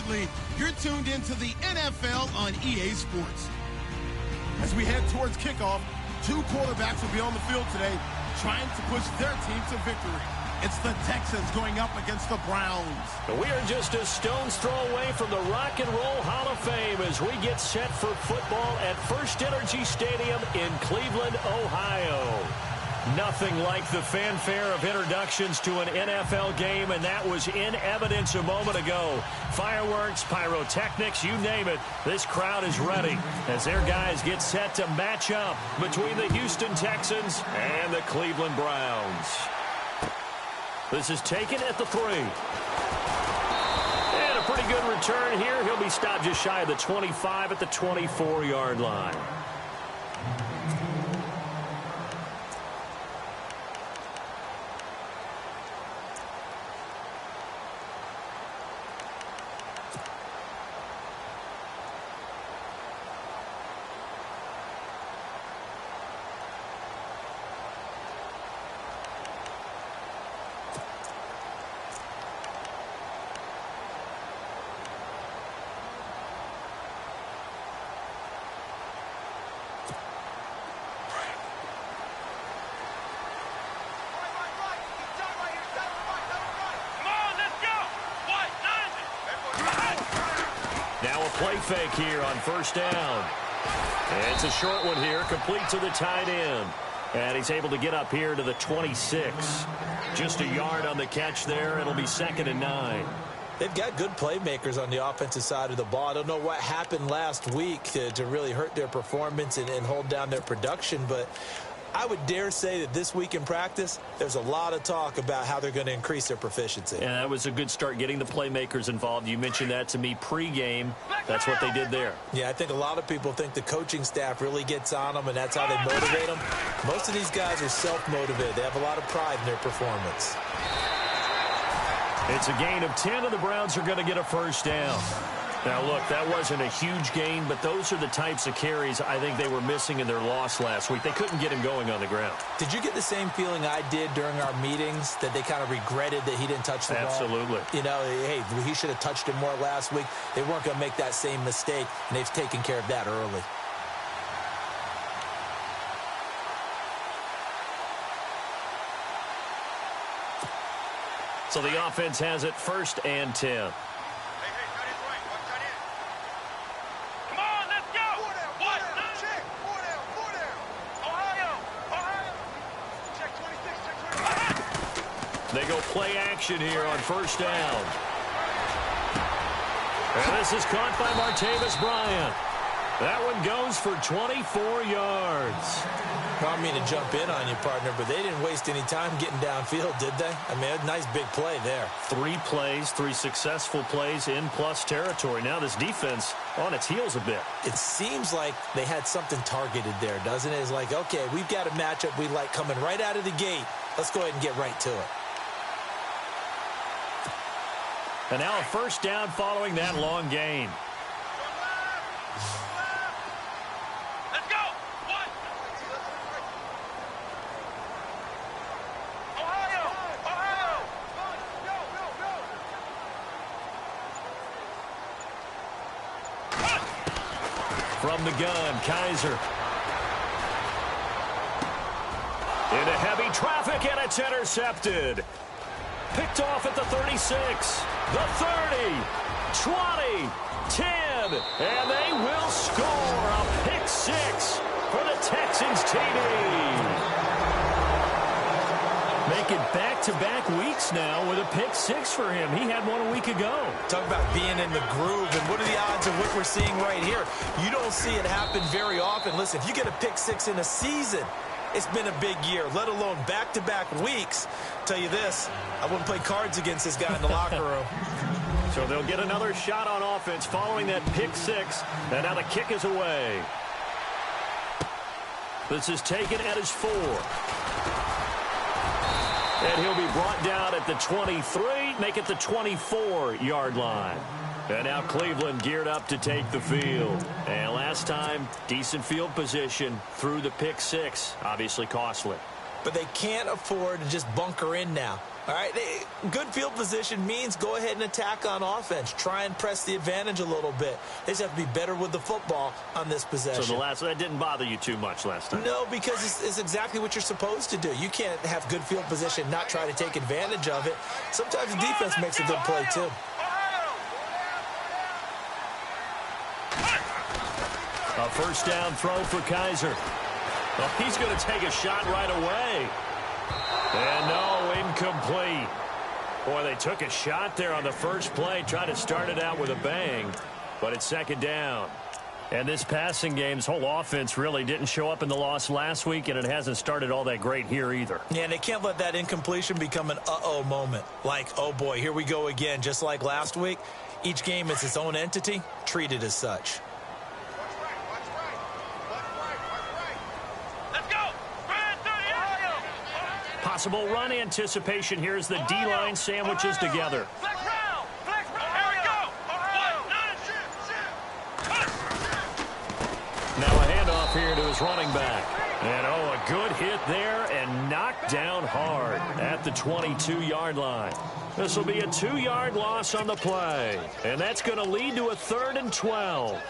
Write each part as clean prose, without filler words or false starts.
correctly, you're tuned into the NFL on EA Sports. As we head towards kickoff, two quarterbacks will be on the field today trying to push their team to victory. It's the Texans going up against the Browns. We are just a stone's throw away from the Rock and Roll Hall of Fame as we get set for football at First Energy Stadium in Cleveland, Ohio. Nothing like the fanfare of introductions to an NFL game, and that was in evidence a moment ago. Fireworks, pyrotechnics, you name it. This crowd is ready as their guys get set to match up between the Houston Texans and the Cleveland Browns. This is taken at the 3. And a pretty good return here. He'll be stopped just shy of the 25 at the 24-yard line. Now a play fake here on first down. And it's a short one here, complete to the tight end. And he's able to get up here to the 26. Just a yard on the catch there. It'll be 2nd and 9. They've got good playmakers on the offensive side of the ball. I don't know what happened last week to really hurt their performance and hold down their production, but I would dare say that this week in practice, there's a lot of talk about how they're going to increase their proficiency. And that was a good start, getting the playmakers involved. You mentioned that to me pregame. That's what they did there. Yeah, I think a lot of people think the coaching staff really gets on them, and that's how they motivate them. Most of these guys are self-motivated. They have a lot of pride in their performance. It's a gain of 10, and the Browns are going to get a first down. Now, look, that wasn't a huge gain, but those are the types of carries I think they were missing in their loss last week. They couldn't get him going on the ground. Did you get the same feeling I did during our meetings, that they kind of regretted that he didn't touch the ball? Absolutely. You know, hey, he should have touched it more last week. They weren't going to make that same mistake, and they've taken care of that early. So the offense has it 1st and 10. They go play action here on first down. And this is caught by Martavis Bryant. That one goes for 24 yards. I don't mean to jump in on you, partner, but they didn't waste any time getting downfield, did they? I mean, a nice big play there. 3 plays, 3 successful plays in plus territory. Now this defense on its heels a bit. It seems like they had something targeted there, doesn't it? It's like, okay, we've got a matchup we like coming right out of the gate. Let's go ahead and get right to it. And now a first down following that long gain. Let's go! One! Ohio! Ohio! Go, From the gun, Kaiser. Into heavy traffic, and it's intercepted. Picked off at the 36, the 30, 20, 10, and they will score a pick 6 for the Texans TD. Make it back-to-back weeks now with a pick 6 for him. He had one a week ago. Talk about being in the groove, and what are the odds of what we're seeing right here? You don't see it happen very often. Listen, if you get a pick 6 in a season, it's been a big year, let alone back-to-back weeks. Tell you this, I wouldn't play cards against this guy in the locker room. So they'll get another shot on offense following that pick 6, and now the kick is away. This is taken at his 4. And he'll be brought down at the 23, make it the 24-yard line. And now Cleveland geared up to take the field. And last time, decent field position through the pick 6. Obviously costly. But they can't afford to just bunker in now. All right, good field position means go ahead and attack on offense. Try and press the advantage a little bit. They just have to be better with the football on this possession. So that didn't bother you too much last time? No, because it's exactly what you're supposed to do. You can't have good field position, not try to take advantage of it. Sometimes the defense makes a good play, too. A first down throw for Kaiser. Well, he's going to take a shot right away. And no, incomplete. Boy, they took a shot there on the first play, tried to start it out with a bang, but it's second down. And this passing game's whole offense really didn't show up in the loss last week, and it hasn't started all that great here either. Yeah, and they can't let that incompletion become an uh-oh moment. Like, oh boy, here we go again, just like last week. Each game is its own entity, treated as such. Possible run anticipation here as the D-line sandwiches together. Now a handoff here to his running back. And a good hit there and knocked down hard at the 22-yard line. This will be a 2-yard loss on the play. And that's going to lead to a 3rd and 12.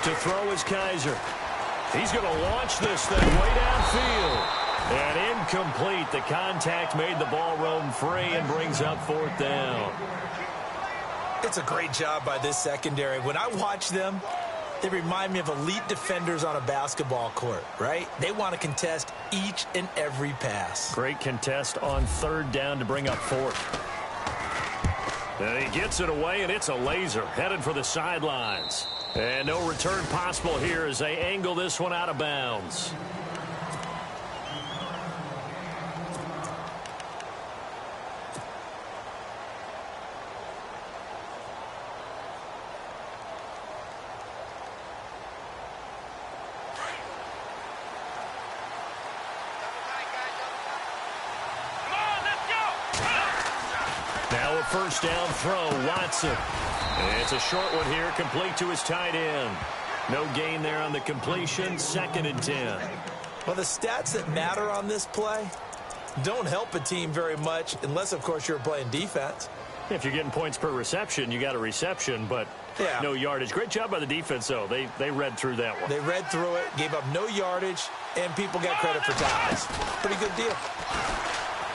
To throw is Kaiser. He's going to launch this thing way downfield. And incomplete. The contact made the ball roam free and brings up 4th down. It's a great job by this secondary. When I watch them, they remind me of elite defenders on a basketball court, right? They want to contest each and every pass. Great contest on 3rd down to bring up 4th. And he gets it away, and it's a laser headed for the sidelines. And no return possible here as they angle this one out of bounds. Now a first down throw, Watson. And it's a short one here, complete to his tight end. No gain there on the completion, 2nd and 10. Well, the stats that matter on this play don't help a team very much unless, of course, you're playing defense. If you're getting points per reception, you got a reception, but no yardage. Great job by the defense, though. They read through that one. They read through it, gave up no yardage, and people got credit for tackles. Pretty good deal.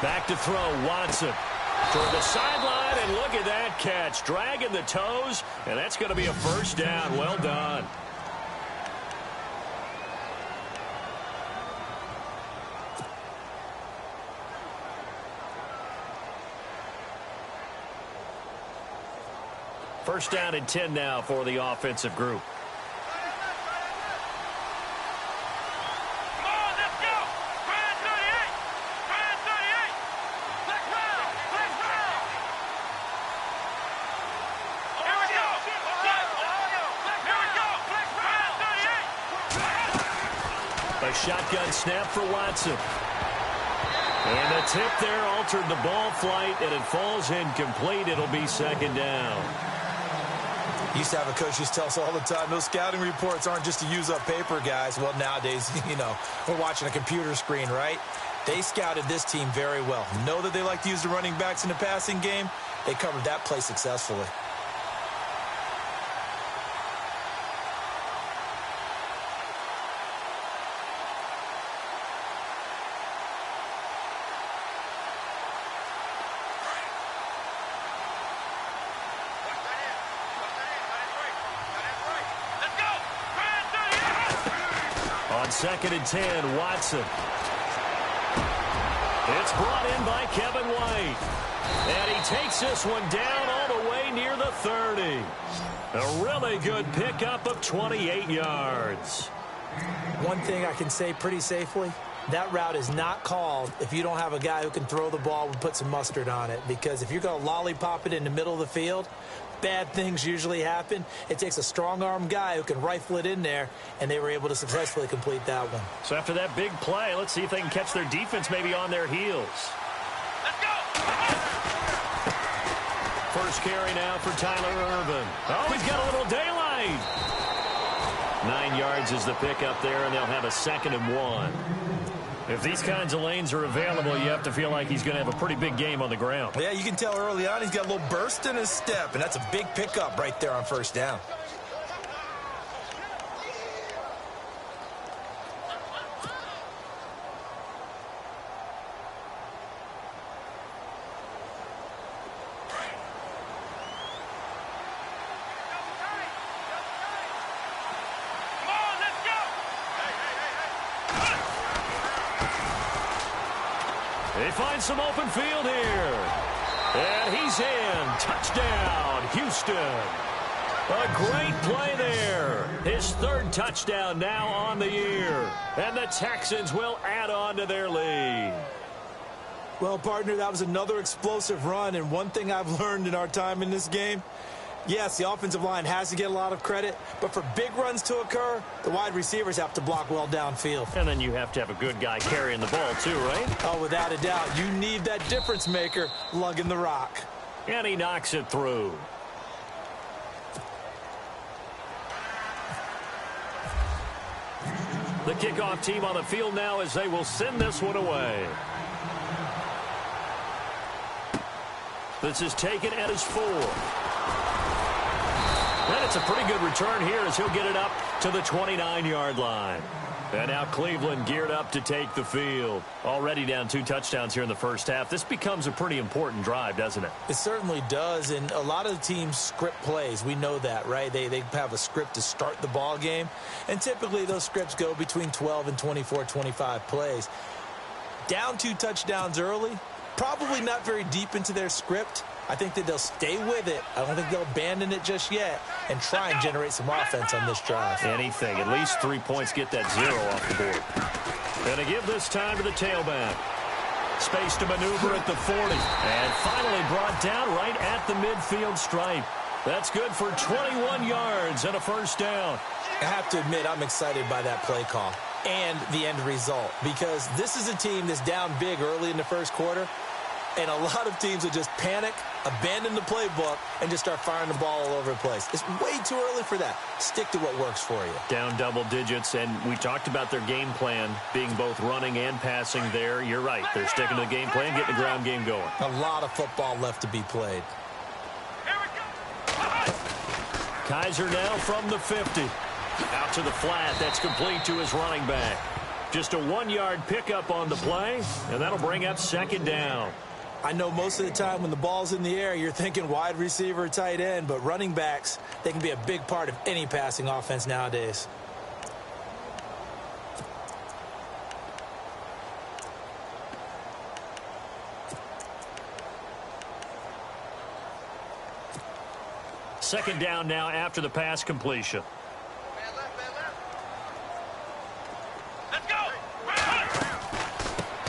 Back to throw, Watson. Toward the sideline, and look at that catch. Dragging the toes, and that's going to be a first down. Well done. First down and 10 now for the offensive group. A shotgun snap for Watson. And the tip there altered the ball flight, and it falls incomplete. It'll be 2nd down. Used to have a coach used to tell us all the time, those scouting reports aren't just to use up paper, guys. Well, nowadays, we're watching a computer screen, right? They scouted this team very well. Know that they like to use the running backs in the passing game. They covered that play successfully. On 2nd and 10, Watson. It's brought in by Kevin White. And he takes this one down all the way near the 30. A really good pickup of 28 yards. One thing I can say pretty safely, that route is not called if you don't have a guy who can throw the ball and put some mustard on it. Because if you're going to lollipop it in the middle of the field, bad things usually happen. It takes a strong-arm guy who can rifle it in there, and they were able to successfully complete that one. So after that big play, let's see if they can catch their defense maybe on their heels. Let's go! First carry now for Tyler Irvin. Oh, he's got a little daylight. 9 yards is the pickup there, and they'll have a 2nd and 1. If these kinds of lanes are available, you have to feel like he's going to have a pretty big game on the ground. Yeah, you can tell early on he's got a little burst in his step, and that's a big pickup right there on first down. They find some open field here. And he's in. Touchdown, Houston. A great play there. His 3rd touchdown now on the year. And the Texans will add on to their lead. Well, partner, that was another explosive run, and one thing I've learned in our time in this game, yes, the offensive line has to get a lot of credit, but for big runs to occur, the wide receivers have to block well downfield. And then you have to have a good guy carrying the ball too, right? Oh, without a doubt, you need that difference maker lugging the rock. And he knocks it through. The kickoff team on the field now as they will send this one away. This is taken at his 4. And it's a pretty good return here as he'll get it up to the 29-yard line. And now Cleveland geared up to take the field. Already down 2 touchdowns here in the first half. This becomes a pretty important drive, doesn't it? It certainly does, and a lot of the teams script plays. We know that, right? They have a script to start the ball game, and typically those scripts go between 12 and 24, 25 plays. Down 2 touchdowns early, probably not very deep into their script. I think that they'll stay with it. I don't think they'll abandon it just yet and try and generate some offense on this drive. Anything. At least 3 points, get that 0 off the board. Going to give this time to the tailback. Space to maneuver at the 40. And finally brought down right at the midfield stripe. That's good for 21 yards and a first down. I have to admit, I'm excited by that play call and the end result, because this is a team that's down big early in the first quarter, and a lot of teams will just panic, abandon the playbook, and just start firing the ball all over the place. It's way too early for that. Stick to what works for you. Down double digits, and we talked about their game plan being both running and passing there. You're right. They're sticking to the game plan, getting the ground game going. A lot of football left to be played. Here we go. Kaiser now from the 50. Out to the flat. That's complete to his running back. Just a 1-yard pickup on the play, and that'll bring up 2nd down. I know most of the time when the ball's in the air, you're thinking wide receiver, tight end, but running backs, they can be a big part of any passing offense nowadays. Second down now after the pass completion. Let's go.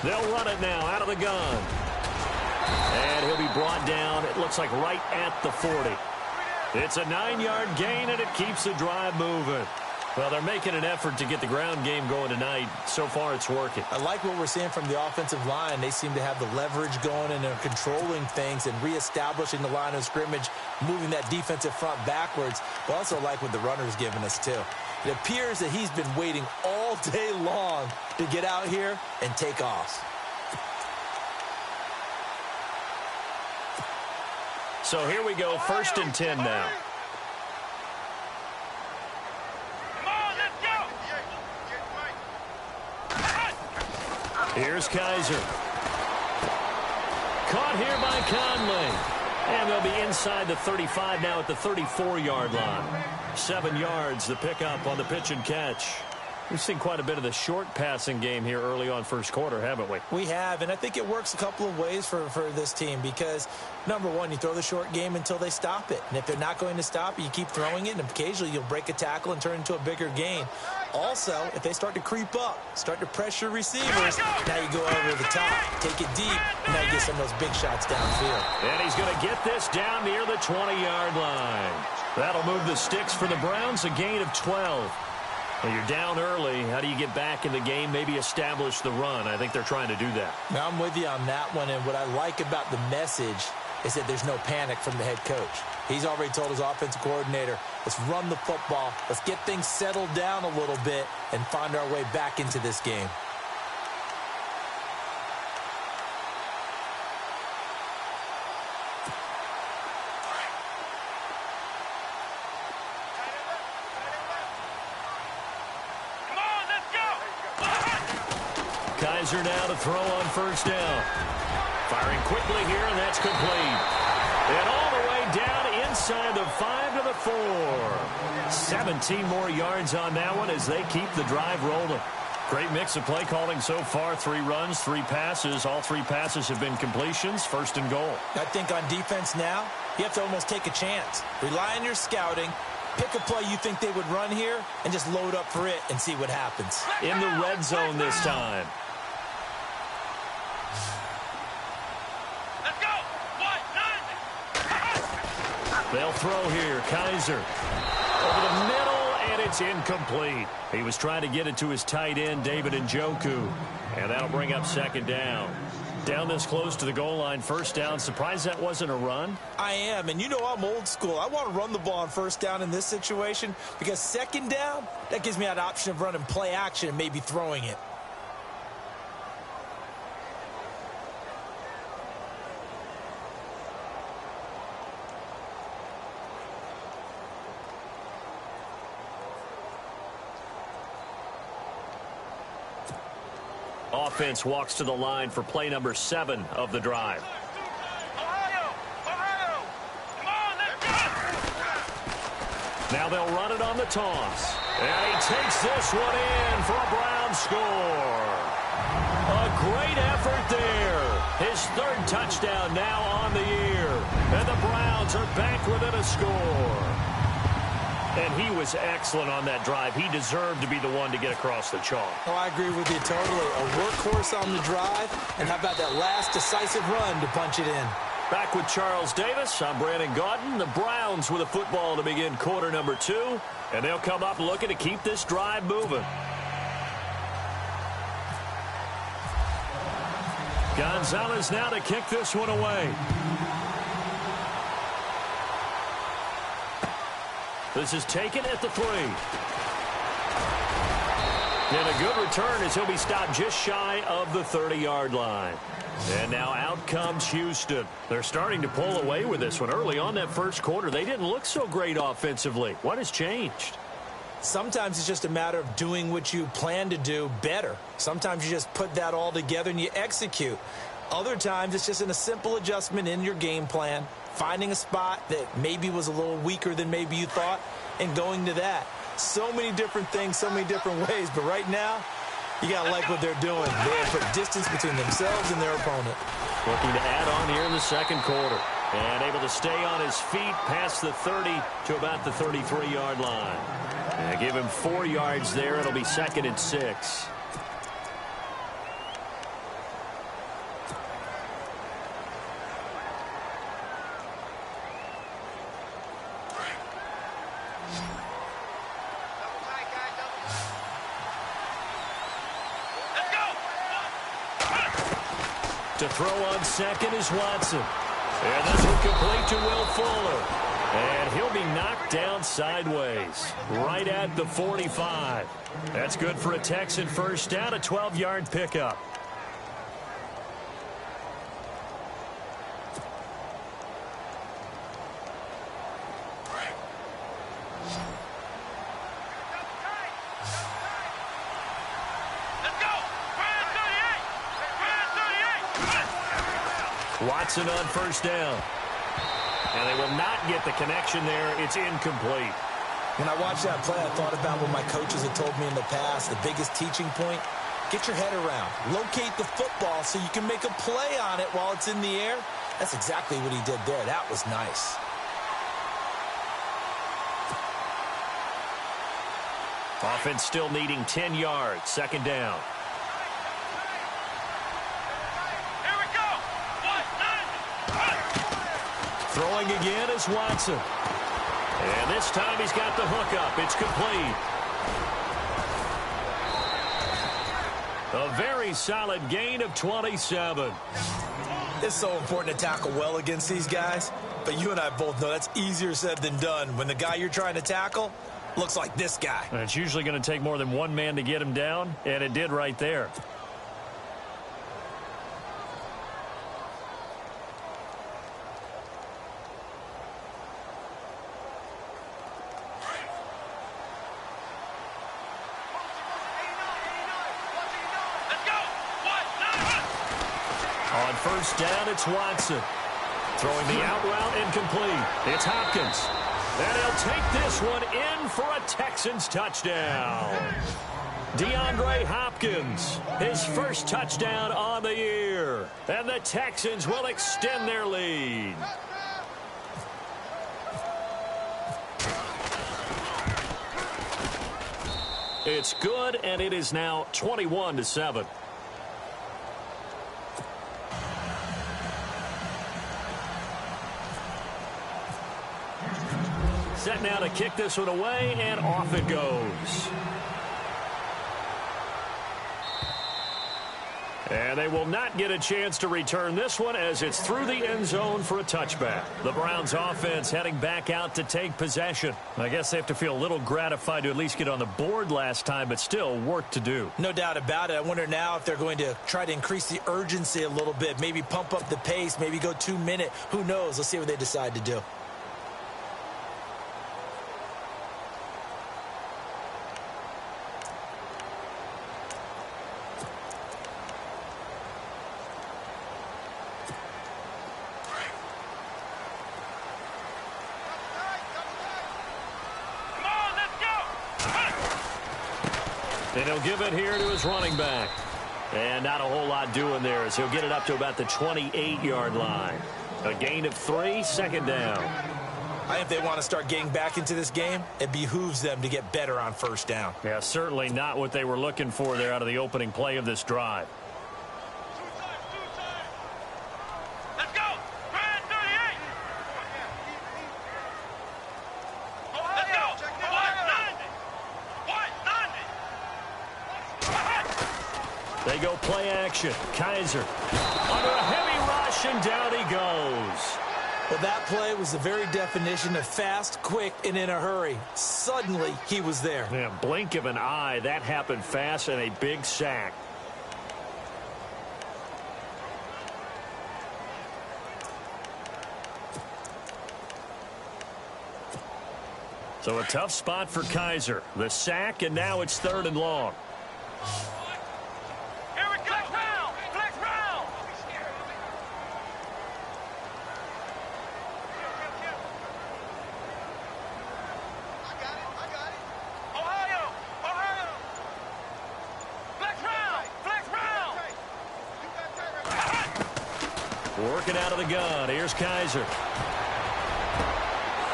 They'll run it now out of the gun. And he'll be brought down, it looks like right at the 40. It's a 9-yard gain, and it keeps the drive moving. Well, they're making an effort to get the ground game going tonight. So far, it's working. I like what we're seeing from the offensive line. They seem to have the leverage going, and they're controlling things and reestablishing the line of scrimmage, moving that defensive front backwards. But also like what the runner's giving us, too. It appears that he's been waiting all day long to get out here and take off. So here we go, 1st and 10 now. Come on, let's go. Here's Kaiser. Caught here by Conley. And they'll be inside the 35 now at the 34-yard line. 7 yards, the pickup on the pitch and catch. We've seen quite a bit of the short passing game here early on first quarter, haven't we? We have, and I think it works a couple of ways for this team because, number one, you throw the short game until they stop it. And if they're not going to stop it, you keep throwing it, and occasionally you'll break a tackle and turn it into a bigger gain. Also, if they start to creep up, start to pressure receivers, now you go over the top, take it deep, and now you get some of those big shots downfield. And he's going to get this down near the 20-yard line. That'll move the sticks for the Browns, a gain of 12. Well, you're down early. How do you get back in the game, maybe establish the run? I think they're trying to do that. Now, I'm with you on that one, and what I like about the message is that there's no panic from the head coach. He's already told his offensive coordinator, let's run the football, let's get things settled down a little bit and find our way back into this game. Come on, let's go! Kaiser now to throw on first down. Firing quickly here, and that's complete. And all the way down inside the 5 to the 4. 17 more yards on that one as they keep the drive rolling. Great mix of play calling so far. 3 runs, 3 passes. All 3 passes have been completions. First and goal. I think on defense now, you have to almost take a chance. Rely on your scouting. Pick a play you think they would run here and just load up for it and see what happens. In the red zone this time. Let's go! They'll throw here. Kaiser over the middle, and it's incomplete. He was trying to get it to his tight end, David Njoku, and that'll bring up second down. Down this close to the goal line, first down. Surprised that wasn't a run? I am, and you know I'm old school. I want to run the ball on first down in this situation because second down, that gives me that option of running play action and maybe throwing it. Offense walks to the line for play number 7 of the drive. Ohio! Ohio! Come on, let's go! Now they'll run it on the toss. And he takes this one in for a Brown score. A great effort there. His 3rd touchdown now on the year. And the Browns are back within a score. And he was excellent on that drive. He deserved to be the one to get across the chalk. Oh, I agree with you totally. A workhorse on the drive. And how about that last decisive run to punch it in? Back with Charles Davis, I'm Brandon Gaudin. The Browns with a football to begin quarter number 2. And they'll come up looking to keep this drive moving. Gonzalez now to kick this one away. This is taken at the 3. And a good return as he'll be stopped just shy of the 30-yard line. And now out comes Houston. They're starting to pull away with this one. Early on that first quarter, they didn't look so great offensively. What has changed? Sometimes it's just a matter of doing what you plan to do better. Sometimes you just put that all together and you execute. Other times it's just in a simple adjustment in your game plan, finding a spot that maybe was a little weaker than maybe you thought, and going to that. So many different things, so many different ways, but right now, you got to like what they're doing. They have put distance between themselves and their opponent. Looking to add on here in the second quarter. And able to stay on his feet past the 30 to about the 33-yard line. And give him 4 yards there. It'll be 2nd and 6. To throw on second is Watson. And this will complete to Will Fuller. And he'll be knocked down sideways. Right at the 45. That's good for a Texan first down, a 12-yard pickup. Watson on first down. And they will not get the connection there. It's incomplete. When I watched that play, I thought about what my coaches had told me in the past. The biggest teaching point, get your head around. Locate the football so you can make a play on it while it's in the air. That's exactly what he did there. That was nice. Offense still needing 10 yards. Second down. Here we go. Throwing again is Watson. And this time he's got the hook up. It's complete. A very solid gain of 27. It's so important to tackle well against these guys, but you and I both know that's easier said than done when the guy you're trying to tackle looks like this guy. And it's usually going to take more than one man to get him down, and it did right there. On first down, it's Watson. Throwing the out route incomplete. It's Hopkins. And he'll take this one in for a Texans touchdown. DeAndre Hopkins, his first touchdown on the year. And the Texans will extend their lead. It's good, and it is now 21-7. Set now to kick this one away, and off it goes. And they will not get a chance to return this one as it's through the end zone for a touchback. The Browns offense heading back out to take possession. I guess they have to feel a little gratified to at least get on the board last time, but still work to do. No doubt about it. I wonder now if they're going to try to increase the urgency a little bit, maybe pump up the pace, maybe go 2 minute. Who knows? Let's see what they decide to do. And he'll give it here to his running back. And not a whole lot doing there as he'll get it up to about the 28-yard line. A gain of 3, second down. I think if they want to start getting back into this game, it behooves them to get better on first down. Yeah, certainly not what they were looking for there out of the opening play of this drive. Let's go. Brand 38. Let's go. They go play action. Kaiser under a heavy rush, and down he goes. Well, that play was the very definition of fast, quick, and in a hurry. Suddenly, he was there. Yeah, blink of an eye. That happened fast, and a big sack. So a tough spot for Kaiser. The sack, and now it's 3rd and long. Here we go. Flex round. I got it. Ohio. Flex round. Working out of the gun. Here's Kaiser.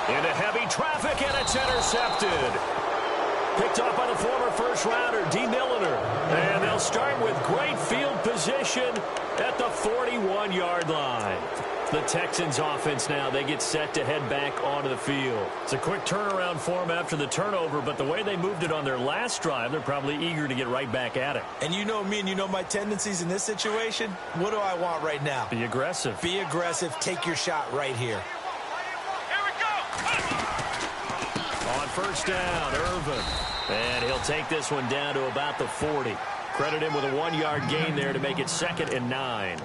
Into heavy traffic, and it's intercepted. Picked up by the former first-rounder, D. Milliner. And they'll start with great field position at the 41-yard line. The Texans offense now, they get set to head back onto the field. It's a quick turnaround for them after the turnover, but the way they moved it on their last drive, they're probably eager to get right back at it. And you know me and you know my tendencies in this situation. What do I want right now? Be aggressive. Be aggressive. Take your shot right here. On first down, Irvin. And he'll take this one down to about the 40. Credit him with a 1-yard gain there to make it 2nd and 9.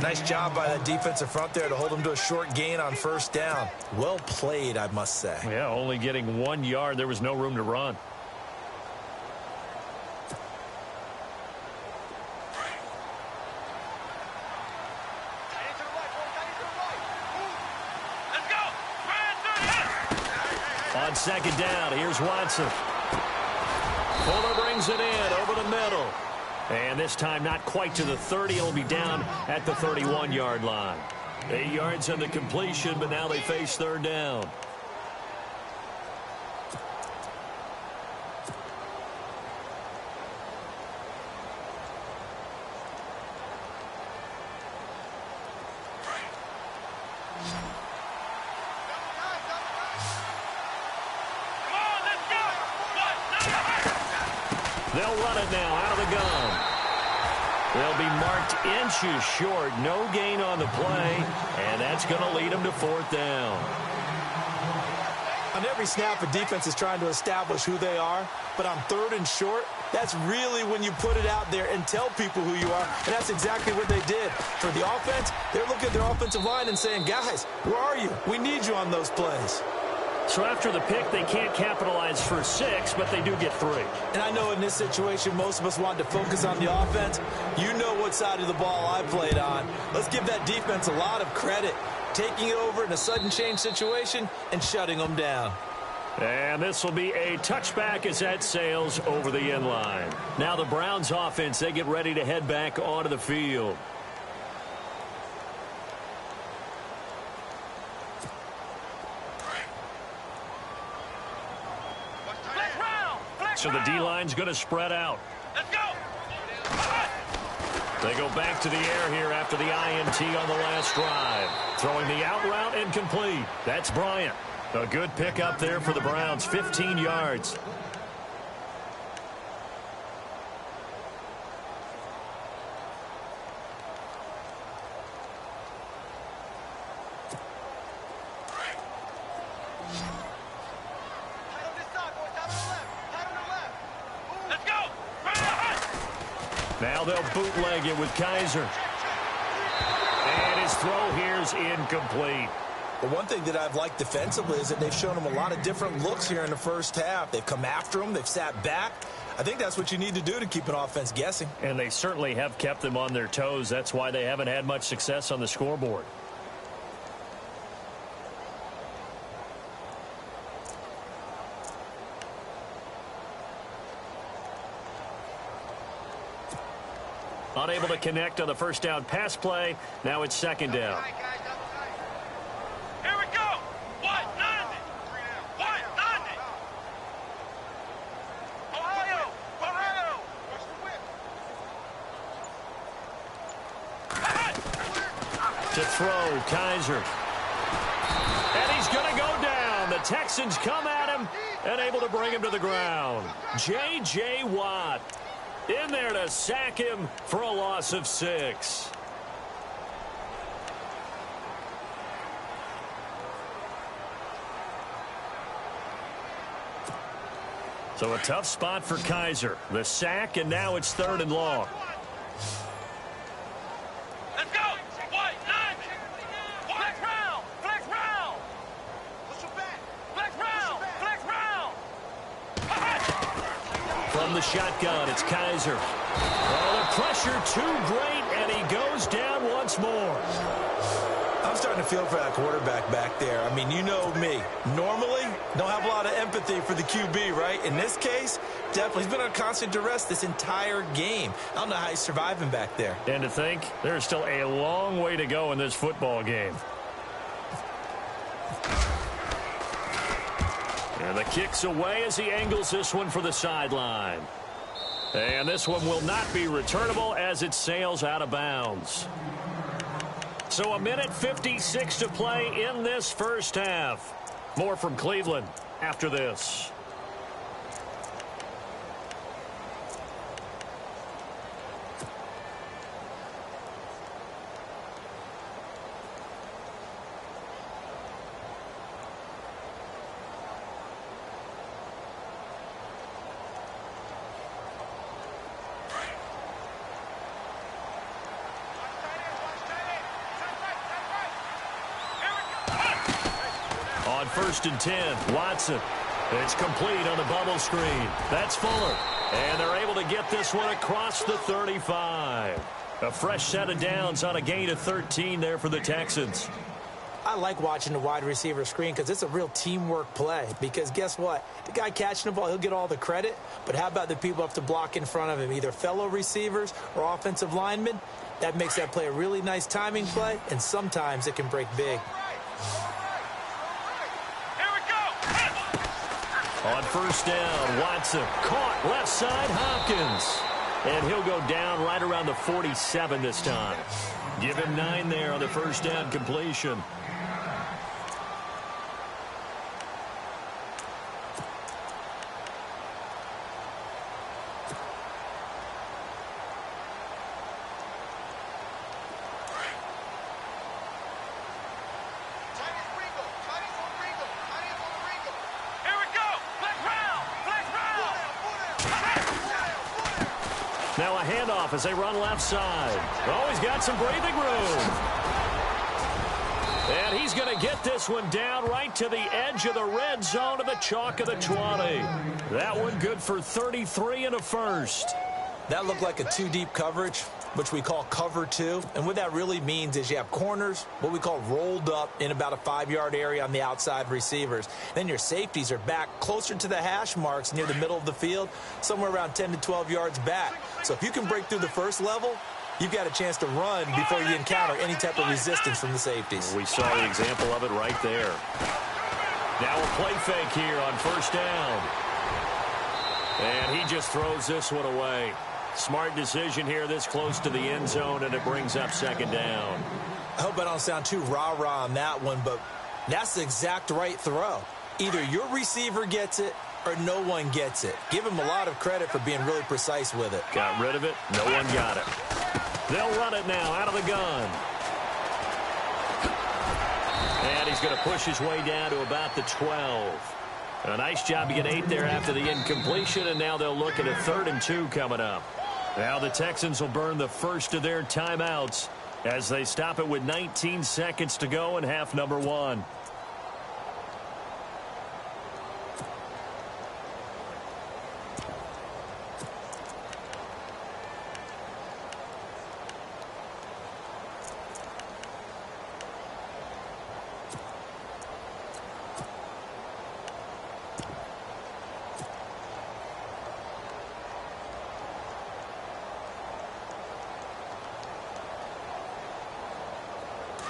Nice job by that defensive front there to hold him to a short gain on first down. Well played, I must say. Yeah, only getting 1 yard. There was no room to run. On second down, here's Watson. Fuller brings it in over the middle. And this time not quite to the 30. It'll be down at the 31-yard line. 8 yards on the completion, but now they face third down. They'll run it now out of the gun. They'll be marked inches short. No gain on the play, and that's going to lead them to fourth down. On every snap, a defense is trying to establish who they are, but on third and short, that's really when you put it out there and tell people who you are, and that's exactly what they did. For the offense, they're looking at their offensive line and saying, guys, where are you? We need you on those plays. So after the pick, they can't capitalize for 6, but they do get 3. And I know in this situation, most of us want to focus on the offense. You know what side of the ball I played on. Let's give that defense a lot of credit, taking it over in a sudden change situation and shutting them down. And this will be a touchback as that sails over the end line. Now the Browns offense, they get ready to head back onto the field. So the D-line's going to spread out. Let's go. They go back to the air here after the INT on the last drive. Throwing the out route incomplete. That's Bryant. A good pick up there for the Browns, 15 yards. Now they'll bootleg it with Kaiser. And his throw here is incomplete. Well, one thing that I've liked defensively is that they've shown him a lot of different looks here in the first half. They've come after him. They've sat back. I think that's what you need to do to keep an offense guessing. And they certainly have kept them on their toes. That's why they haven't had much success on the scoreboard. Unable to connect on the first down pass play. Now it's second down. Here we go. What? Nothing. What? Nothing. Ohio. Ohio. To throw, Kaiser. And he's going to go down. The Texans come at him and able to bring him to the ground. J.J. Watt in there to sack him for a loss of 6. So a tough spot for Kaiser. The sack, and now it's third and long. Let's go. What? Nothing. Flex round. Flex round. Flex round. Flex round. From the shotgun, it's Kaiser. Oh, the pressure too great, and he goes down once more. I'm starting to feel for that quarterback back there. I mean, you know me. Normally, don't have a lot of empathy for the QB, right? In this case, definitely. He's been on constant duress this entire game. I don't know how he's surviving back there. And to think, there's still a long way to go in this football game. And the kick's away as he angles this one for the sideline. And this one will not be returnable as it sails out of bounds. So 1:56 to play in this first half. More from Cleveland after this. On 1st and 10, Watson. It's complete on the bubble screen. That's Fuller. And they're able to get this one across the 35. A fresh set of downs on a gain of 13 there for the Texans. I I like watching the wide receiver screen because it's a real teamwork play. Because guess what? The guy catching the ball, he'll get all the credit. But how about the people have to block in front of him, either fellow receivers or offensive linemen? That makes that play a really nice timing play, and sometimes it can break big. On first down, Watson caught left side, Hopkins. And he'll go down right around the 47 this time. Give him 9 there on the first down completion. Now a handoff as they run left side. Oh, he's got some breathing room. And he's going to get this one down right to the edge of the red zone of the chalk of the 20. That one good for 33 and a first. That looked like a 2-deep coverage, which we call cover 2. And what that really means is you have corners, what we call rolled up in about a 5-yard area on the outside receivers. Then your safeties are back closer to the hash marks near the middle of the field, somewhere around 10 to 12 yards back. So if you can break through the first level, you've got a chance to run before you encounter any type of resistance from the safeties. We saw the example of it right there. Now a play fake here on first down. And he just throws this one away. Smart decision here this close to the end zone, and it brings up second down. I hope I don't sound too rah-rah on that one, but that's the exact right throw. Either your receiver gets it or no one gets it. Give him a lot of credit for being really precise with it. Got rid of it. No one got it. They'll run it now out of the gun. And he's going to push his way down to about the 12. A nice job to get 8 there after the incompletion, and now they'll look at a 3rd and 2 coming up. Now the Texans will burn the first of their timeouts as they stop it with 19 seconds to go in half number 1.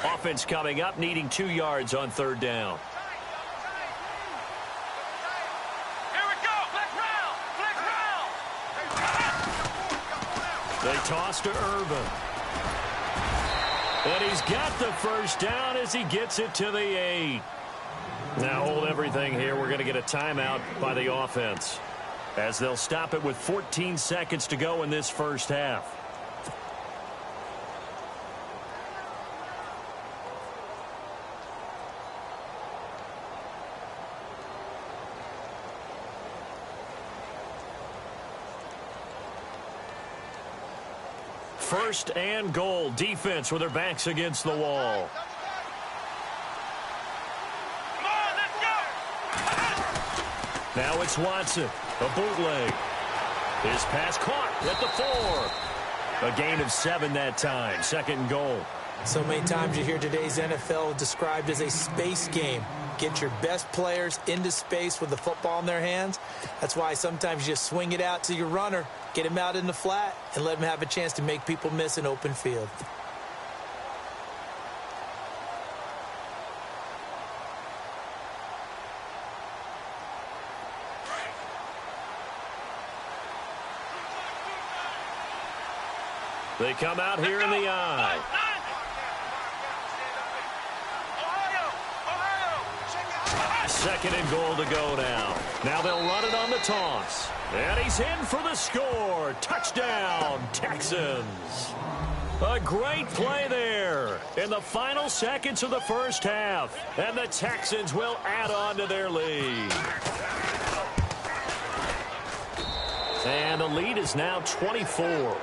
Offense coming up, needing 2 yards on 3rd down. Here we go. Flex round. They toss to Irvin. And he's got the first down as he gets it to the 8. Now hold everything here. We're going to get a timeout by the offense as they'll stop it with 14 seconds to go in this first half. First and goal. Defense with their backs against the wall. Come on, let's go. Now it's Watson. A bootleg. His pass caught at the 4. A gain of 7 that time. 2nd and goal. So many times you hear today's NFL described as a space game. Get your best players into space with the football in their hands. That's why sometimes you just swing it out to your runner, get him out in the flat, and let him have a chance to make people miss an open field. They come out here in the eye. Second and goal to go now. Now they'll run it on the toss. And he's in for the score. Touchdown, Texans. A great play there in the final seconds of the first half. And the Texans will add on to their lead. And the lead is now 24.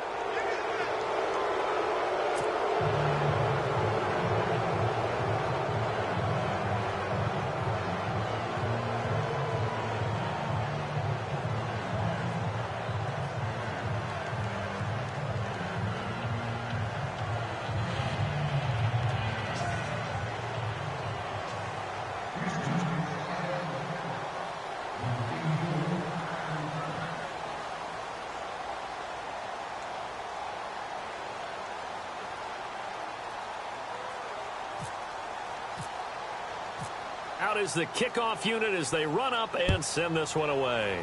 Out is the kickoff unit as they run up and send this one away.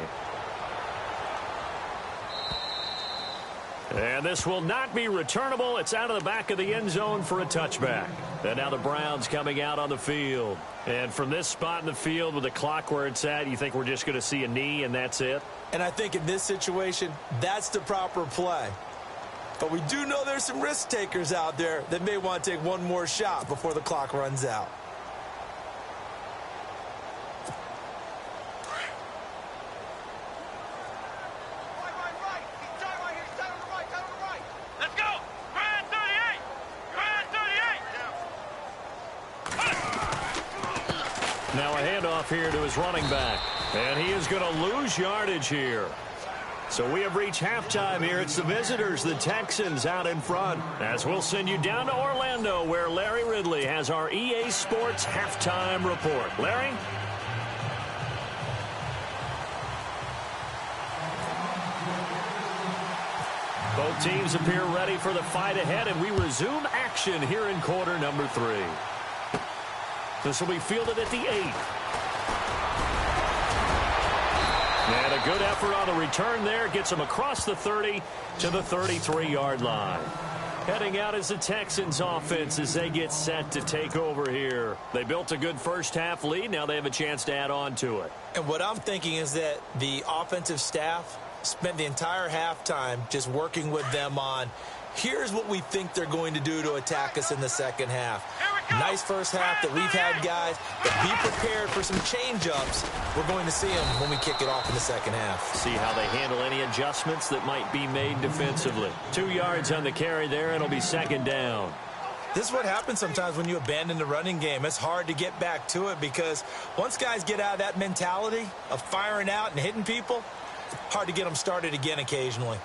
And this will not be returnable. It's out of the back of the end zone for a touchback. And now the Browns coming out on the field. And from this spot in the field with the clock where it's at, you think we're just going to see a knee and that's it? And I think in this situation, that's the proper play. But we do know there's some risk takers out there that may want to take one more shot before the clock runs out. Now a handoff here to his running back. And he is going to lose yardage here. So we have reached halftime here. It's the visitors, the Texans, out in front. As we'll send you down to Orlando, where Larry Ridley has our EA Sports halftime report. Larry? Both teams appear ready for the fight ahead, and we resume action here in quarter number 3. This will be fielded at the 8. And a good effort on the return there. Gets him across the 30 to the 33-yard line. Heading out is the Texans offense as they get set to take over here. They built a good first-half lead. Now they have a chance to add on to it. And what I'm thinking is that the offensive staff spent the entire halftime just working with them on, here's what we think they're going to do to attack us in the second half. Nice first half that we've had, guys, but be prepared for some change-ups. We're going to see them when we kick it off in the second half. See how they handle any adjustments that might be made defensively. 2 yards on the carry there, and it'll be second down. This is what happens sometimes when you abandon the running game. It's hard to get back to it because once guys get out of that mentality of firing out and hitting people, hard to get them started again occasionally.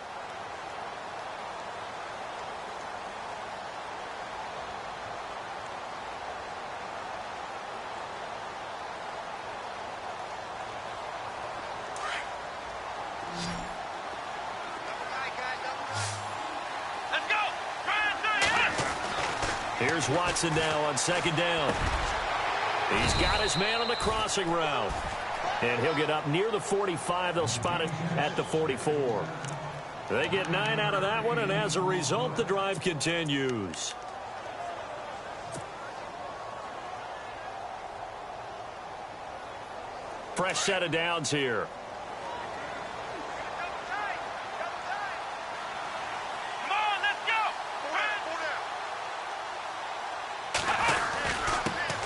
Here's Watson now on second down. He's got his man on the crossing route. And he'll get up near the 45. They'll spot it at the 44. They get 9 out of that one, and as a result, the drive continues. Fresh set of downs here.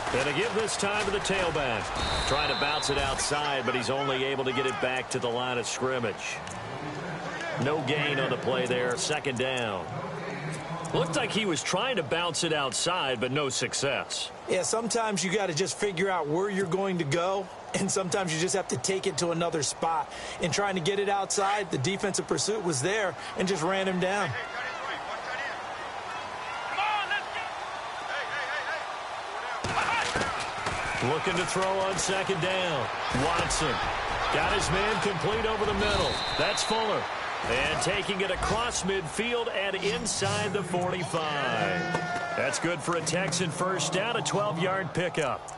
And to give this time to the tailback. Trying to bounce it outside, but he's only able to get it back to the line of scrimmage. No gain on the play there. Second down. Looked like he was trying to bounce it outside, but no success. Yeah, sometimes you got to just figure out where you're going to go, and sometimes you just have to take it to another spot. In trying to get it outside, the defensive pursuit was there and just ran him down. Looking to throw on second down. Watson got his man complete over the middle. That's Fuller. And taking it across midfield and inside the 45. That's good for a Texan first down, a 12-yard pickup.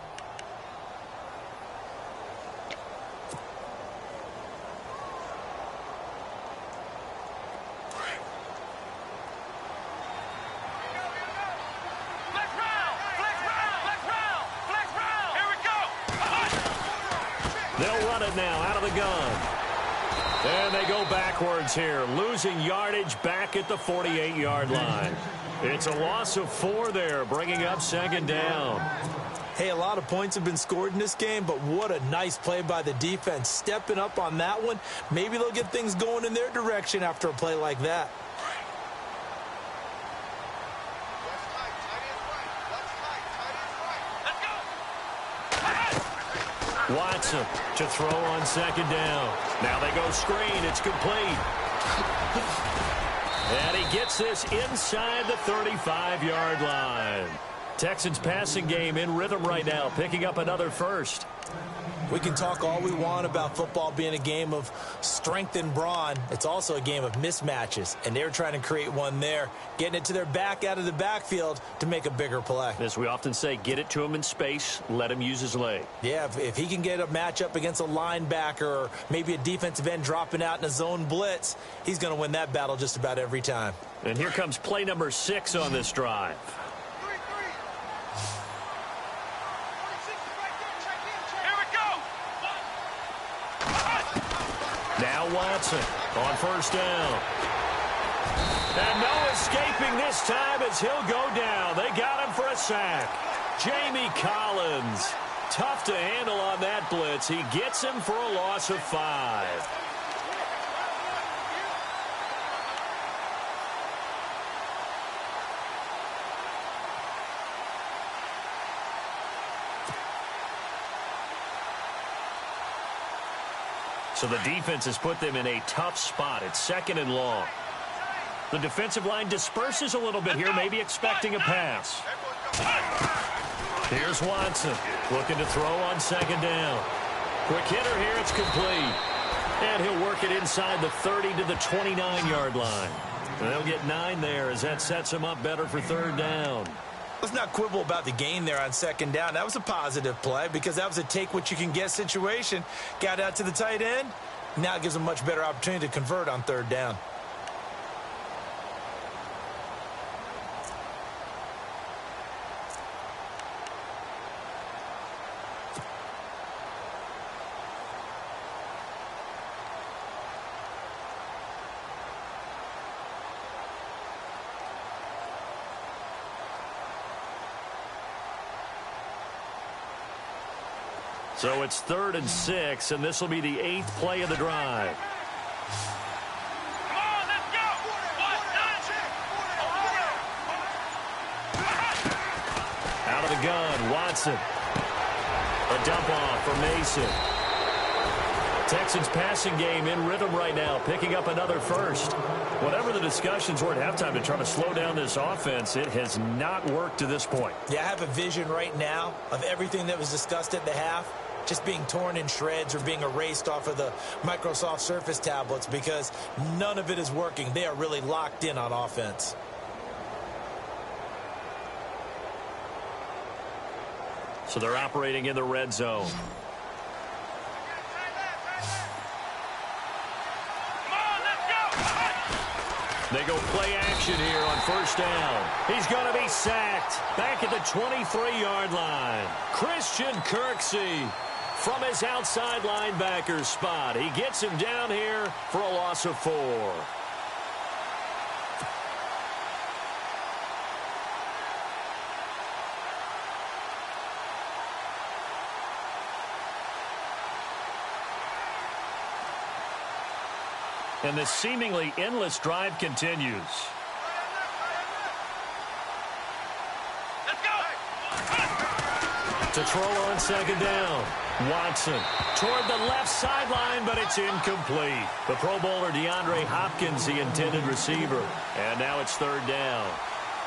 They'll run it now out of the gun. And they go backwards here, losing yardage back at the 48-yard line. It's a loss of 4 there, bringing up second down. Hey, a lot of points have been scored in this game, but what a nice play by the defense. Stepping up on that one, maybe they'll get things going in their direction after a play like that. Watson to throw on second down. Now they go screen. It's complete. And he gets this inside the 35-yard line. Texans passing game in rhythm right now, picking up another first. We can talk all we want about football being a game of strength and brawn. It's also a game of mismatches, and they're trying to create one there, getting it to their back out of the backfield to make a bigger play. As we often say, get it to him in space, let him use his leg. Yeah, if he can get a matchup against a linebacker or maybe a defensive end dropping out in a zone blitz, he's going to win that battle just about every time. And here comes play number 6 on this drive. Now Watson on first down. And no escaping this time as he'll go down. They got him for a sack. Jamie Collins. Tough to handle on that blitz. He gets him for a loss of 5. So the defense has put them in a tough spot. It's 2nd and long. The defensive line disperses a little bit here, maybe expecting a pass. Here's Watson looking to throw on 2nd down. Quick hitter here, it's complete. And he'll work it inside the 30 to the 29-yard line. And they'll get 9 there as that sets him up better for 3rd down. Let's not quibble about the gain there on 2nd down. That was a positive play because that was a take-what-you-can-get situation. Got out to the tight end. Now it gives them a much better opportunity to convert on 3rd down. So it's 3rd and 6, and this will be the 8th play of the drive. Come on, let's go! Out of the gun, Watson. A dump off for Mason. Texans passing game in rhythm right now, picking up another first. Whatever the discussions were at halftime to try to slow down this offense, it has not worked to this point. Yeah, I have a vision right now of everything that was discussed at the half just being torn in shreds or being erased off of the Microsoft Surface tablets because none of it is working. They are really locked in on offense. So they're operating in the red zone. They go play action here on first down. He's going to be sacked back at the 23-yard line. Christian Kirksey from his outside linebacker spot. He gets him down here for a loss of 4. And the seemingly endless drive continues. Let's go! To throw on 2nd down. Watson toward the left sideline, but it's incomplete. The Pro Bowler DeAndre Hopkins, the intended receiver. And now it's 3rd down.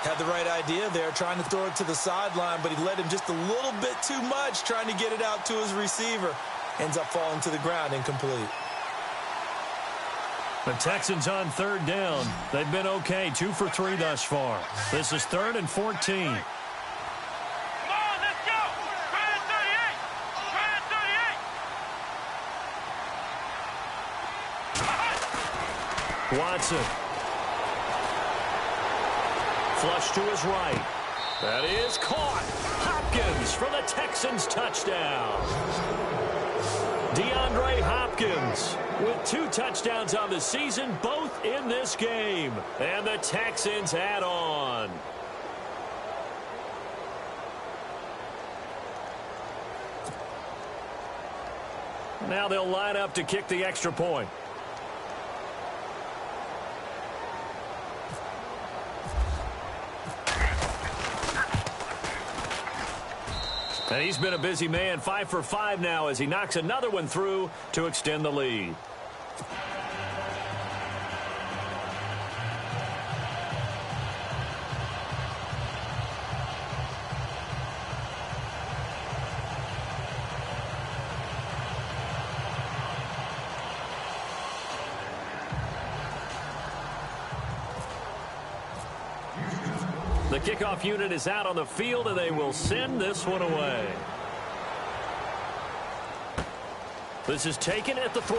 Had the right idea there, trying to throw it to the sideline, but he led him just a little bit too much, trying to get it out to his receiver. Ends up falling to the ground, incomplete. The Texans on 3rd down. They've been okay, 2 for 3 thus far. This is 3rd and 14. Come on, let's go! Try at 38! Try at 38! Watson. Flush to his right. That is caught. Hopkins for the Texans touchdown. DeAndre Hopkins with 2 touchdowns on the season, both in this game. And the Texans add on. Now they'll line up to kick the extra point. And he's been a busy man, 5 for 5 now as he knocks another one through to extend the lead. The kickoff unit is out on the field, and they will send this one away. This is taken at the 3.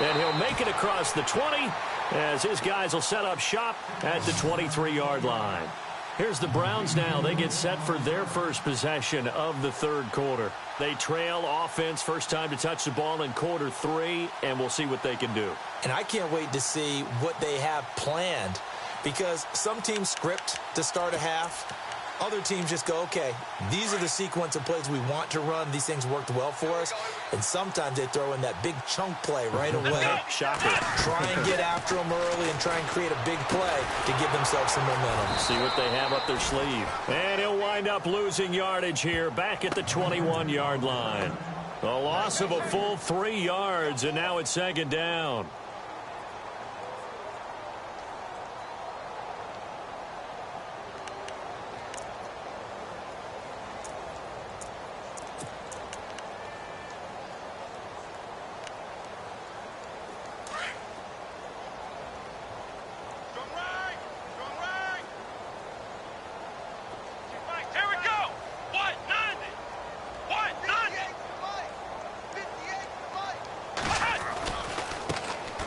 And he'll make it across the 20 as his guys will set up shop at the 23-yard line. Here's the Browns now. They get set for their first possession of the third quarter. They trail offense, first time to touch the ball in quarter 3, and we'll see what they can do. And I can't wait to see what they have planned, because some teams script to start a half. Other teams just go, okay, these are the sequence of plays we want to run. These things worked well for us. And sometimes they throw in that big chunk play right away. Shocker. Try and get after them early and try and create a big play to give themselves some momentum. See what they have up their sleeve. And he'll wind up losing yardage here back at the 21-yard line. A loss of a full 3 yards, and now it's second down.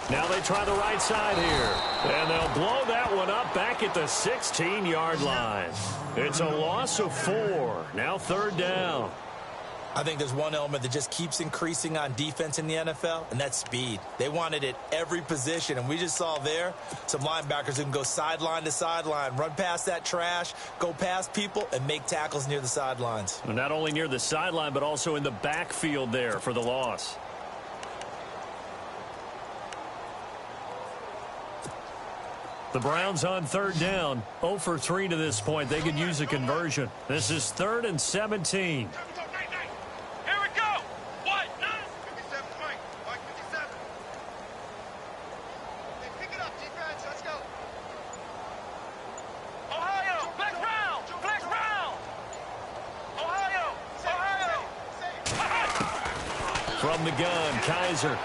Now they try the right side here. And they'll blow that one up back at the 16-yard line. It's a loss of 4. Now third down. I think there's one element that just keeps increasing on defense in the NFL, and that's speed. They want it at every position, and we just saw there some linebackers who can go sideline to sideline, run past that trash, go past people, and make tackles near the sidelines. Well, not only near the sideline, but also in the backfield there for the loss. The Browns on third down, 0 for 3 to this point. They could use a conversion. This is 3rd and 17. From the gun, Kaiser.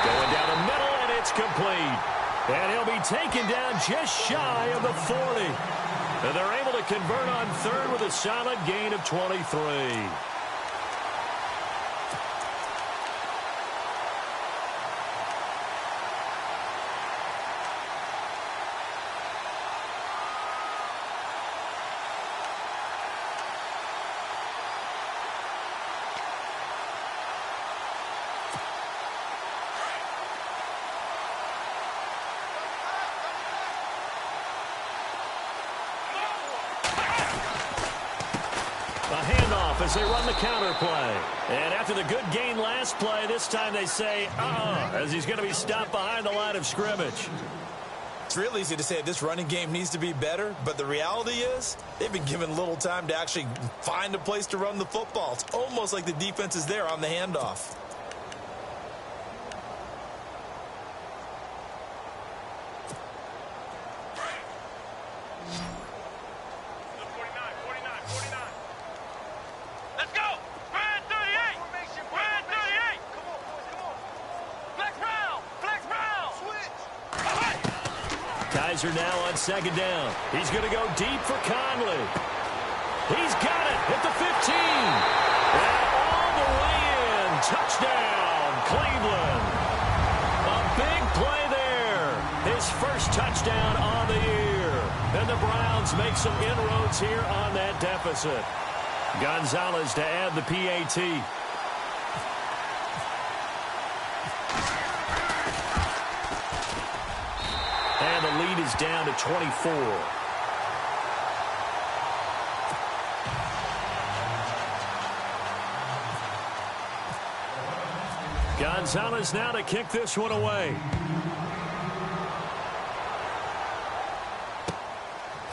Going down the middle, and it's complete. And he'll be taken down just shy of the 40. And they're able to convert on third with a solid gain of 23. As they run the counter play. And after the good gain last play, this time they say, as he's going to be stopped behind the line of scrimmage. It's real easy to say this running game needs to be better, but the reality is they've been given little time to actually find a place to run the football. It's almost like the defense is there on the handoff. Kaiser now on second down. He's going to go deep for Conley. He's got it at the 15. And all the way in. Touchdown, Cleveland. A big play there. His first touchdown on the year. And the Browns make some inroads here on that deficit. Gonzalez to add the PAT. And the lead is down to 24. Gonzalez now to kick this one away.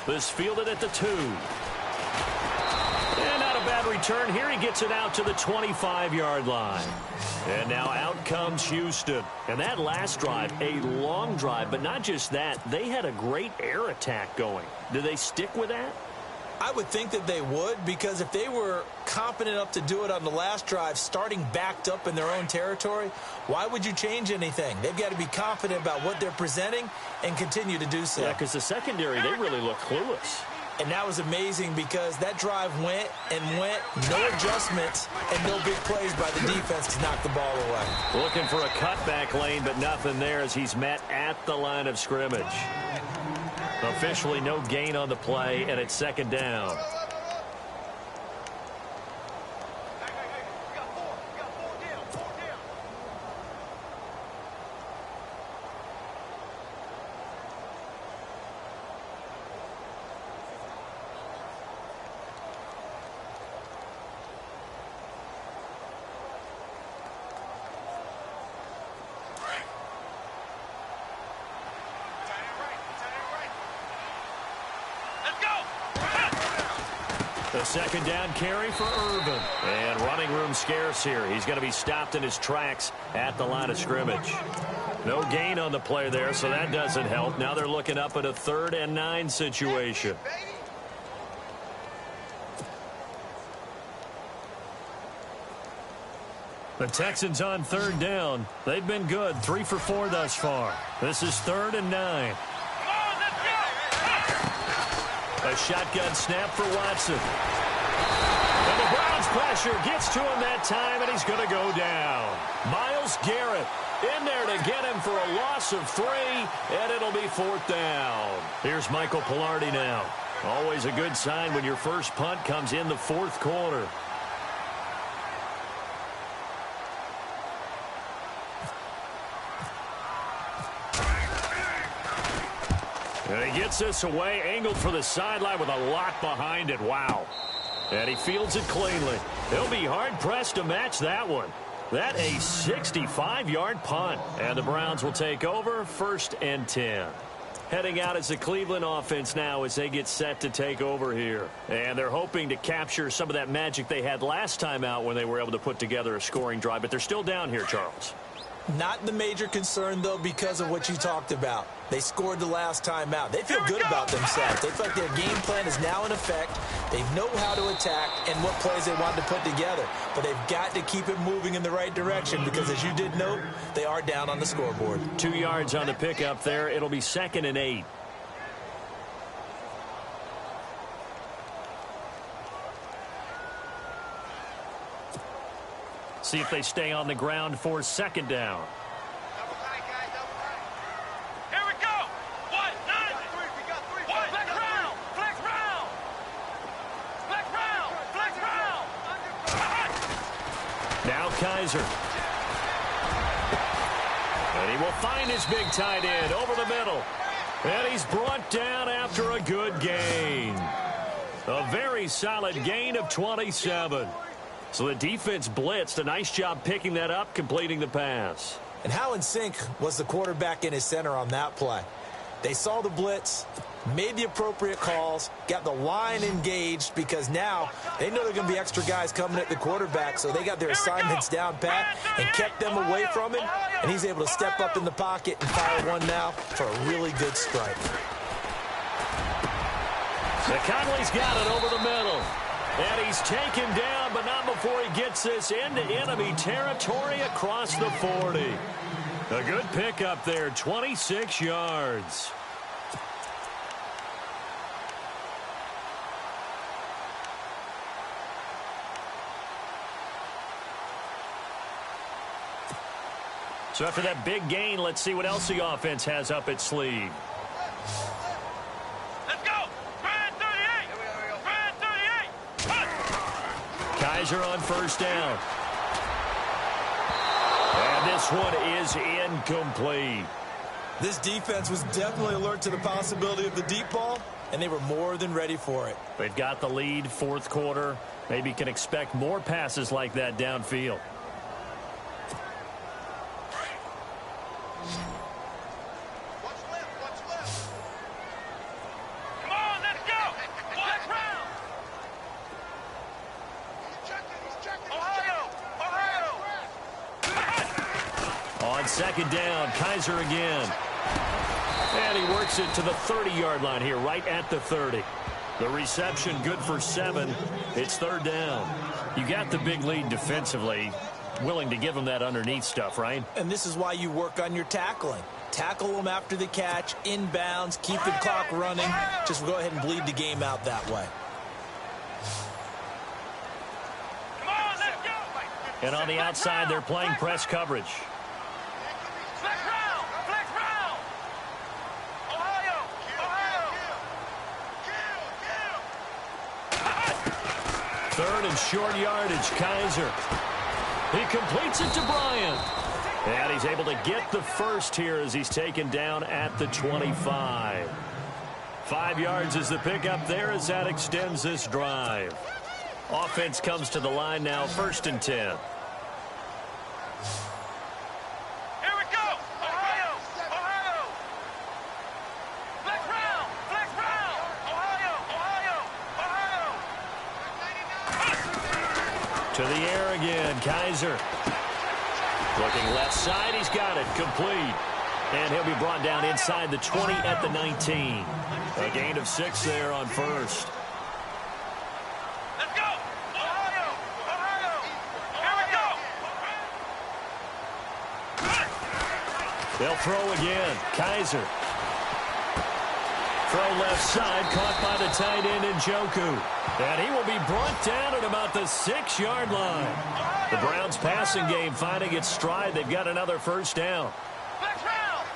This fielded at the 2. And not a bad return here. He gets it out to the 25-yard line. And now out comes Houston. And that last drive, a long drive, but not just that. They had a great air attack going. Do they stick with that? I would think that they would, because if they were confident enough to do it on the last drive, starting backed up in their own territory, why would you change anything? They've got to be confident about what they're presenting and continue to do so. Yeah, because the secondary, they really look clueless. And that was amazing because that drive went and went, no adjustments, and no big plays by the defense to knock the ball away. Looking for a cutback lane, but nothing there as he's met at the line of scrimmage. Officially no gain on the play, and it's second down. The second down carry for Irvin. And running room scarce here. He's going to be stopped in his tracks at the line of scrimmage. No gain on the play there, so that doesn't help. Now they're looking up at a 3rd and 9 situation. The Texans on 3rd down. They've been good, 3 for 4 thus far. This is 3rd and 9. A shotgun snap for Watson. And the Browns pressure gets to him that time, and he's going to go down. Myles Garrett in there to get him for a loss of 3, and it'll be 4th down. Here's Michael Pilardi now. Always a good sign when your first punt comes in the 4th quarter. And he gets this away, angled for the sideline with a lot behind it. Wow. And he fields it cleanly. He'll be hard-pressed to match that one. That a 65-yard punt. And the Browns will take over, 1st and 10. Heading out as the Cleveland offense now as they get set to take over here. And they're hoping to capture some of that magic they had last time out when they were able to put together a scoring drive. But they're still down here, Charles. Not the major concern, though, because of what you talked about. They scored the last time out. They feel good about themselves. They feel like their game plan is now in effect. They know how to attack and what plays they want to put together. But they've got to keep it moving in the right direction because, as you did note, they are down on the scoreboard. 2 yards on the pickup there. It'll be 2nd and 8. See if they stay on the ground for 2nd down. Here we go. 1, 9. What? Flex round. Flex round. Flex round. Flex round. Now Kaiser. And he will find his big tight end over the middle. And he's brought down after a good gain. A very solid gain of 27. So the defense blitzed. A nice job picking that up, completing the pass. And how in sync was the quarterback in his center on that play? They saw the blitz, made the appropriate calls, got the line engaged because now they know there are going to be extra guys coming at the quarterback, so they got their assignments down pat and kept them away from him, and he's able to step up in the pocket and fire one now for a really good strike. Conley's got it over the middle. And he's taken down, but not before he gets this into enemy territory across the 40. A good pickup there, 26 yards. So after that big gain, let's see what else the offense has up its sleeve. Kaiser on 1st down. And this one is incomplete. This defense was definitely alert to the possibility of the deep ball, and they were more than ready for it. They've got the lead, 4th quarter. Maybe can expect more passes like that downfield. On 2nd down, Kaiser again. And he works it to the 30-yard line here, right at the 30. The reception good for 7. It's 3rd down. You got the big lead defensively. Willing to give them that underneath stuff, right? And this is why you work on your tackling. Tackle them after the catch, inbounds, keep the clock running. Just go ahead and bleed the game out that way. And on the outside, they're playing press coverage. Flex round! Flex round! Ohio! Ohio! 3rd and short yardage, Kaiser. He completes it to Bryant. And he's able to get the first here as he's taken down at the 25. 5 yards is the pickup there as that extends this drive. Offense comes to the line now, 1st and 10. Here we go! Ohio! Ohio! Flex round! Flex round! Ohio! Ohio! Ohio! To the air again, Kaiser. Looking left side, he's got it, complete. And he'll be brought down inside the 20 at the 19. A gain of 6 there on 1st. Let's go! Ohio! Ohio! Here we go! They'll throw again. Kaiser. Throw left side, caught by the tight end Njoku. And he will be brought down at about the 6-yard line. The Browns passing game finding its stride. They've got another 1st down. Flex round!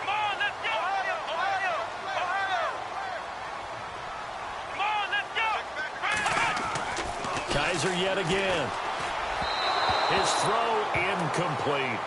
Come on, let's go! Ohio! Ohio! Ohio! Come on, let's go! Kaiser yet again. His throw incomplete.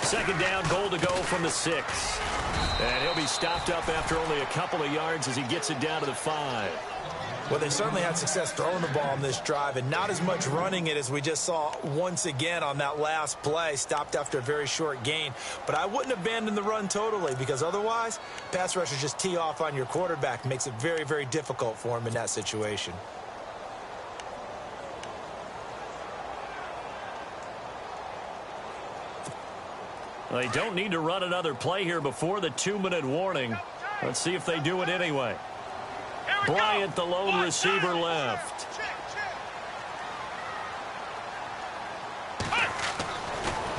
Second down, goal to go from the 6. And he'll be stopped up after only a couple of yards as he gets it down to the 5. Well, they certainly had success throwing the ball on this drive and not as much running it as we just saw once again on that last play, stopped after a very short gain. But I wouldn't abandon the run totally because otherwise, pass rushers just tee off on your quarterback. Makes it very, very difficult for him in that situation. They don't need to run another play here before the 2-minute warning. Let's see if they do it anyway. Bryant, the lone receiver, left.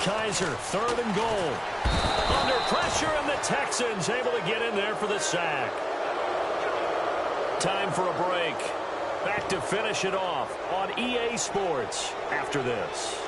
Kaiser, 3rd and goal. Under pressure, and the Texans able to get in there for the sack. Time for a break. Back to finish it off on EA Sports after this.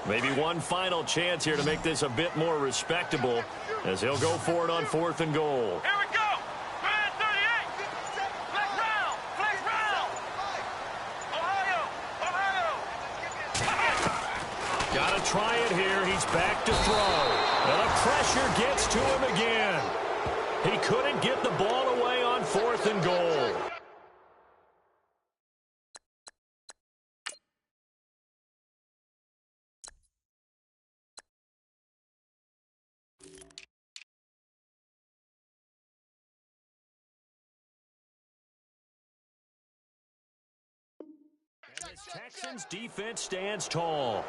Maybe one final chance here to make this a bit more respectable as he'll go for it on 4th and goal. Here we go! Brand 38! Flex round! Flex round! Ohio! Ohio! Gotta try it here. He's back to throw. And the pressure gets to him again. He couldn't get the ball away on 4th and goal. This Texans defense stands tall.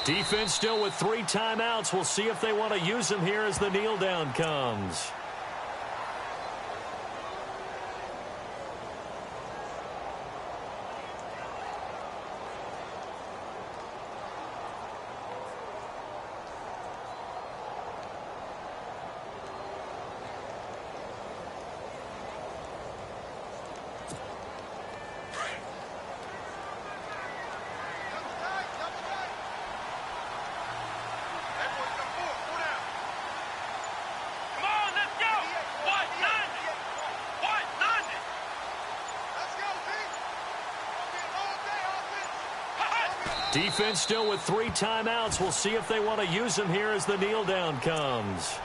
Defense still with 3 timeouts. We'll see if they want to use them here as the kneel down comes. Defense still with 3 timeouts. We'll see if they want to use them here as the kneel down comes.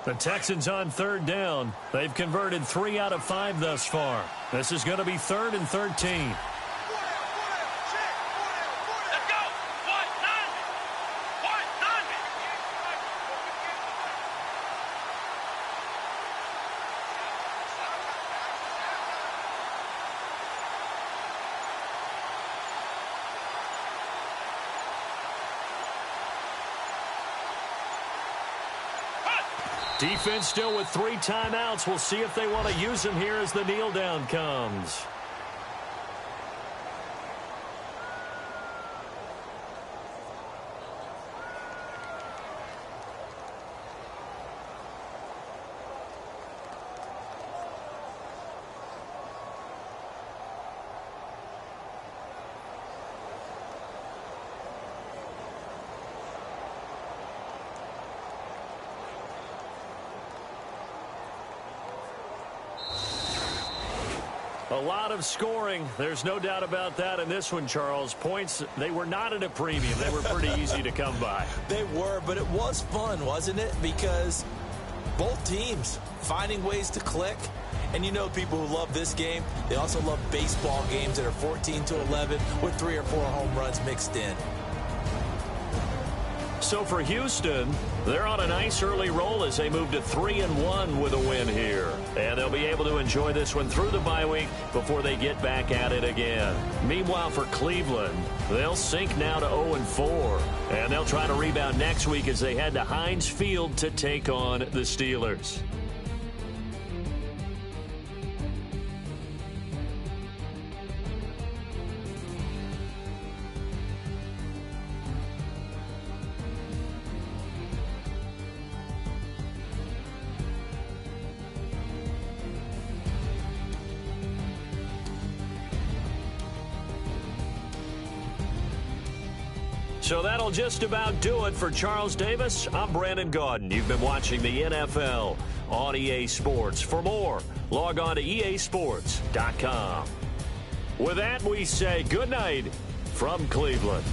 The Texans on 3rd down. They've converted 3 out of 5 thus far. This is going to be 3rd and 13. Defense still with 3 timeouts. We'll see if they want to use them here as the kneel down comes. A lot of scoring. There's no doubt about that in this one, Charles. Points, they were not at a premium. They were pretty easy to come by. They were, but it was fun, wasn't it? Because both teams finding ways to click. And you know people who love this game, they also love baseball games that are 14-11 with 3 or 4 home runs mixed in. So for Houston, they're on a nice early roll as they move to 3-1 with a win here. And they'll be able to enjoy this one through the bye week before they get back at it again. Meanwhile, for Cleveland, they'll sink now to 0-4. And they'll try to rebound next week as they head to Heinz Field to take on the Steelers. So that'll just about do it for Charles Davis. I'm Brandon Gaudin. You've been watching the NFL on EA Sports. For more, log on to easports.com. With that, we say good night from Cleveland.